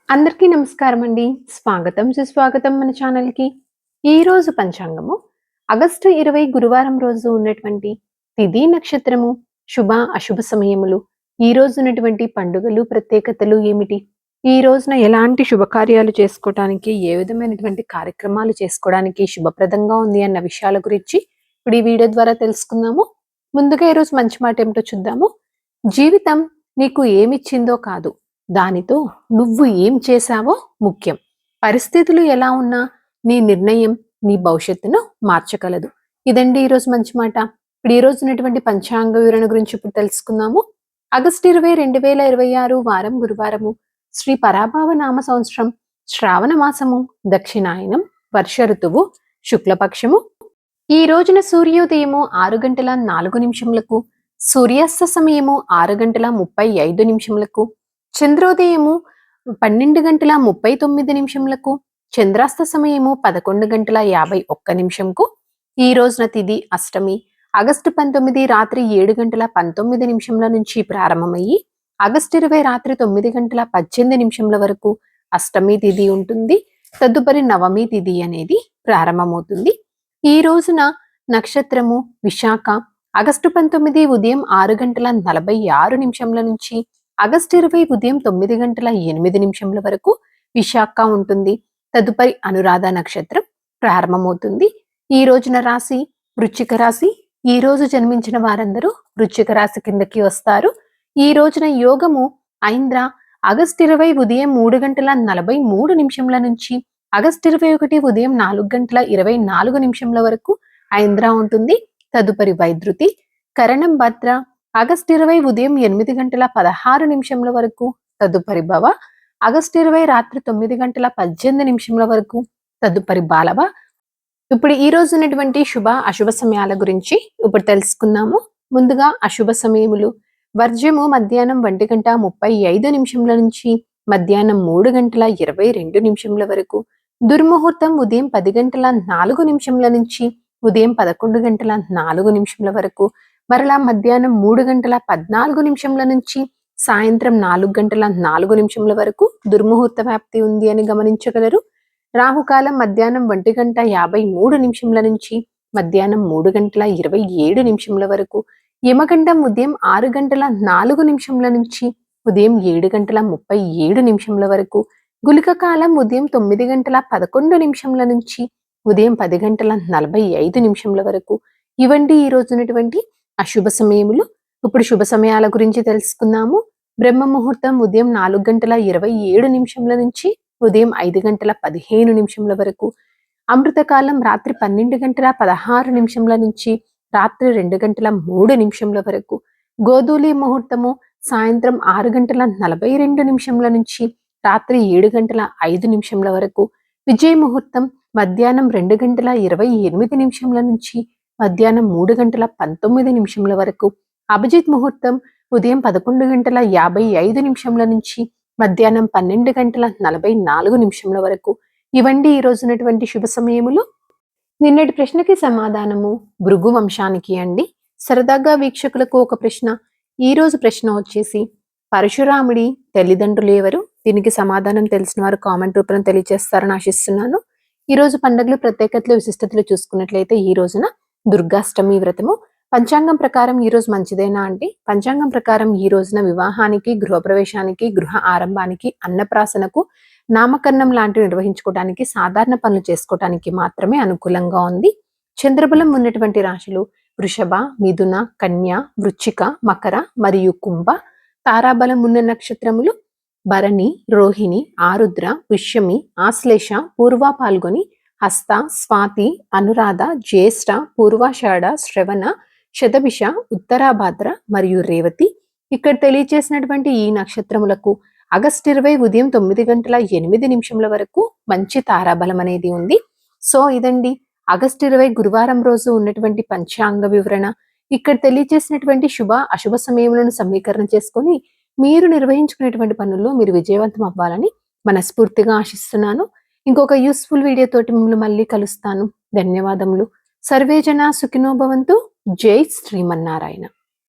అందరికీ నమస్కారం అండి. స్వాగతం సుస్వాగతం మన ఛానల్‌కి. ఈరోజు పంచాంగము ఆగస్టు 20 గురువారం రోజు ఉన్నటువంటి తిథి, నక్షత్రము, శుభ, అశుభ సమయములు, ఈ రోజు ఉన్నటువంటి పండుగలు, ప్రత్యేకతలు ఏమిటి? ఈ రోజున ఎలాంటి శుభకార్యాలు చేసుకోవటానికి, ఏ విధమైనటువంటి కార్యక్రమాలు చేసుకోవడానికి శుభప్రదంగా ఉంది అన్న విషయాల గురించి ఇప్పుడు ఈ వీడియో ద్వారా తెలుసుకుందాము. ముందుగా ఈరోజు మంచి మాట ఏమిటో చూద్దాము. జీవితం నీకు ఏమిచ్చిందో కాదు, దానితో నువ్వు ఏం చేశావో ముఖ్యం. పరిస్థితులు ఎలా ఉన్నా నీ నిర్ణయం నీ భవిష్యత్తును మార్చగలదు. ఇదండి ఈరోజు మంచి మాట. ఇప్పుడు ఈ రోజు ఉన్నటువంటి పంచాంగ వివరణ గురించి ఇప్పుడు తెలుసుకుందాము. ఆగస్టు 20, 2026 వారం గురువారము. శ్రీ పరాభావ నామ సంవత్సరం, శ్రావణ మాసము, దక్షిణాయనం, వర్ష ఋతువు, శుక్లపక్షము. ఈ రోజున సూర్యోదయము 6 గంటల 4 నిమిషములకు, సూర్యాస్త సమయము 6 గంటల 35 నిమిషములకు, చంద్రోదయము 12 గంటల 39 నిమిషములకు, చంద్రాస్త సమయము 11 గంటల 51 నిమిషంకు. ఈ రోజున తిథి అష్టమి. ఆగస్టు 19 రాత్రి 7 గంటల 19 నిమిషముల నుంచి ప్రారంభమయ్యి ఆగస్టు 20 రాత్రి 9 గంటల 18 నిమిషముల వరకు అష్టమి తిథి ఉంటుంది. తదుపరి నవమి తిథి అనేది ప్రారంభమవుతుంది. ఈ రోజున నక్షత్రము విశాఖ. ఆగస్టు 19 ఉదయం 6 గంటల 46 నిమిషముల నుంచి ఆగస్టు 20 ఉదయం 9 గంటల 8 నిమిషముల వరకు విశాఖ ఉంటుంది. తదుపరి అనురాధ నక్షత్రం ప్రారంభమవుతుంది. ఈ రోజున రాశి వృశ్చిక రాశి. ఈ రోజు జన్మించిన వారందరూ వృశ్చిక రాశి కిందకి వస్తారు. ఈ రోజున యోగము ఐంద్ర. ఆగస్టు 20 ఉదయం 3 గంటల 43 నిమిషముల నుంచి ఆగస్టు 21 ఉదయం 4 గంటల 24 నిమిషముల వరకు ఐంద్ర ఉంటుంది. తదుపరి వైద్యుతి. కరణం భద్ర. ఆగస్టు 20 ఉదయం 8 గంటల 16 నిమిషముల వరకు. తదుపరి భవ. ఆగస్టు 20 రాత్రి 9 గంటల 18 నిమిషముల వరకు. తదుపరి బాలవ. ఇప్పుడు ఈ రోజు ఉన్నటువంటి శుభ అశుభ సమయాల గురించి ఇప్పుడు తెలుసుకుందాము. ముందుగా అశుభ సమయములు. వర్జ్యము మధ్యాహ్నం 1 గంట 35 నిమిషముల నుంచి మధ్యాహ్నం 3 గంటల 22 నిమిషముల వరకు. దుర్ముహూర్తం ఉదయం 10 గంటల 4 నిమిషముల నుంచి ఉదయం 11 గంటల 4 నిమిషముల వరకు. మరలా మధ్యాహ్నం 3 గంటల 14 నిమిషముల నుంచి సాయంత్రం 4 గంటల 4 నిమిషముల వరకు దుర్ముహూర్త వ్యాప్తి ఉంది అని గమనించగలరు. రాహుకాలం మధ్యాహ్నం 1 గంట 53 నిమిషముల నుంచి మధ్యాహ్నం 3 గంటల 27 నిమిషముల వరకు. యమగండం ఉదయం 6 గంటల 4 నిమిషముల నుంచి ఉదయం 7 గంటల 37 నిమిషముల వరకు. గుళిక కాలం ఉదయం 9 గంటల 11 నిమిషముల నుంచి ఉదయం 10 గంటల 45 నిమిషముల వరకు. ఇవండి ఈ రోజునటువంటి అశుభ సమయములు. ఇప్పుడు శుభ సమయాల గురించి తెలుసుకుందాము. బ్రహ్మ ముహూర్తం ఉదయం 4 గంటల 27 నిమిషముల నుంచి ఉదయం 5 గంటల 15 నిమిషముల వరకు. అమృతకాలం రాత్రి 12 గంటల 16 నిమిషముల నుంచి రాత్రి 2 గంటల 3 నిమిషముల వరకు. గోధూలి ముహూర్తము సాయంత్రం 6 గంటల 42 నిమిషముల నుంచి రాత్రి 7 గంటల 5 నిమిషముల వరకు. విజయ ముహూర్తం మధ్యాహ్నం 2 గంటల 28 నిమిషముల నుంచి మధ్యాహ్నం 3 గంటల 19 నిమిషముల వరకు. అభిజిత్ ముహూర్తం ఉదయం 11 గంటల 55 నిమిషముల నుంచి మధ్యాహ్నం 12 గంటల 44 నిమిషముల వరకు. ఇవండి ఈ రోజునటువంటి శుభ సమయములు. నిన్నటి ప్రశ్నకి సమాధానము భృగు వంశానికి అండి. సరదాగా వీక్షకులకు ఒక ప్రశ్న. ఈ రోజు ప్రశ్న వచ్చేసి పరశురాముడి తల్లిదండ్రులు ఎవరు? దీనికి సమాధానం తెలిసిన వారు కామెంట్ రూపంలో తెలియజేస్తారని ఆశిస్తున్నాను. ఈ రోజు పండుగలు, ప్రత్యేకతలు, విశిష్టతలు చూసుకున్నట్లయితే ఈ రోజున దుర్గాష్టమి వ్రతము. పంచాంగం ప్రకారం ఈ రోజు మంచిదేనా అంటే పంచాంగం ప్రకారం ఈ రోజున వివాహానికి, గృహప్రవేశానికి, గృహ ఆరంభానికి, అన్నప్రాసనకు, నామకరణం లాంటివి నిర్వహించుకోవడానికి, సాధారణ పనులు చేసుకోవడానికి మాత్రమే అనుకూలంగా ఉంది. చంద్రబలం ఉన్నటువంటి రాశులు వృషభ, మిథున, కన్య, వృశ్చిక, మకర మరియు కుంభ. తారాబలం ఉన్న నక్షత్రములు భరణి, రోహిణి, ఆరుద్ర, పుష్యమి, ఆశ్లేష, పూర్వ పాల్గొని, హస్త, స్వాతి, అనురాధ, జ్యేష్ఠ, పూర్వాషాఢ, శ్రవణ, శతభిష, ఉత్తరాభాద్ర మరియు రేవతి. ఇక్కడ తెలియచేసినటువంటి ఈ నక్షత్రములకు ఆగస్టు 20 ఉదయం 9 గంటల 8 నిమిషముల వరకు మంచి తారాబలం అనేది ఉంది. సో ఇదండి ఆగస్టు 20 గురువారం రోజు ఉన్నటువంటి పంచాంగ వివరణ. ఇక్కడ తెలియచేసినటువంటి శుభ అశుభ సమయములను సమీకరణ చేసుకొని మీరు నిర్వహించుకునేటువంటి పనుల్లో మీరు విజయవంతం అవ్వాలని మనస్ఫూర్తిగా ఆశిస్తున్నాను. ఇంకొక యూస్ఫుల్ వీడియో తోటి మిమ్మల్ని మళ్ళీ కలుస్తాను. ధన్యవాదములు. సర్వే జన సుఖినో భవంతు. జై శ్రీమన్నారాయణ.